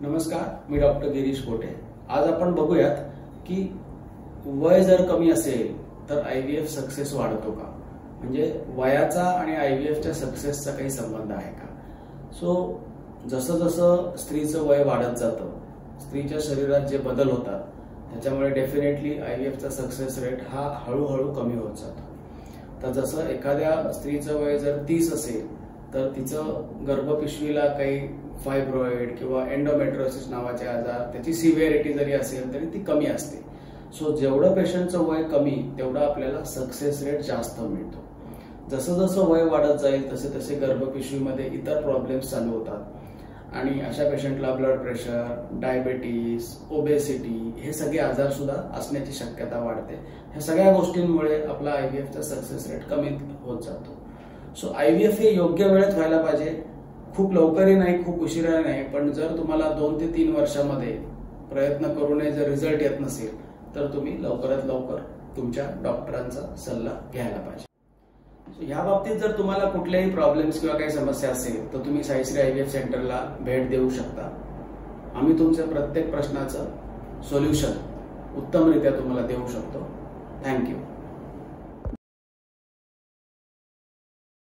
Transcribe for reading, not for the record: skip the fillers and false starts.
नमस्कार, मी डॉक्टर गिरीश पोटे। आज आपण बघूयात की वय जर कमी असेल तर आयव्हीएफ सक्सेस वाढतो का, म्हणजे वयाचा आणि आयव्हीएफच्या सक्सेसचा काही संबंध आहे का। जसं जसं स्त्रीचं वय वाढत जातं, स्त्रीच्या शरीरात जे बदल होतात त्याच्यामुळे डेफिनेटली आयव्हीएफचा सक्सेस रेट हा हळूहळू कमी होत जातो। तर जसं एखाद्या स्त्रीचं वय जर 30 असेल तर तिचं गर्भपिशवीला काही फायब्रॉइड किंवा एंडोमेट्रियोसिस नावाचे आजार, त्याची सिव्हिरिटी जरी असेल तरी ती कमी असते। जेवढं पेशंटचं वय कमी तेवढा आपल्याला सक्सेस रेट जास्त मिळतो। जसं जसं वय वाढत जाईल तसे तसे गर्भपिशवीमध्ये इतर प्रॉब्लेम्स चालू होतात आणि अशा पेशंटला ब्लड प्रेशर, डायबिटीस, ओबेसिटी हे सगळे आजार सुद्धा असण्याची शक्यता वाढते। ह्या सगळ्या गोष्टींमुळे आपला आयव्हीएफचा सक्सेस रेट कमी होत जातो। आयव्हीएफ हे योग्य वेळेत व्हायला पाहिजे, खूप लवकरही नाही, खूप उशिरा नाही, पण जर तुम्हाला 2 ते 3 वर्षामध्ये प्रयत्न करूनही जर रिझल्ट येत नसेल तर तुम्ही लवकरात लवकर तुमच्या डॉक्टरांचा सल्ला घ्यायला पाहिजे। ह्या बाबतीत जर तुम्हाला कुठल्याही प्रॉब्लेम्स किंवा काही समस्या असेल तर तुम्ही साईश्री आयव्हीएफ सेंटरला भेट देऊ शकता। आम्ही तुमच्या प्रत्येक प्रश्नाचं सोल्युशन उत्तमरित्या तुम्हाला देऊ शकतो। थँक्यू।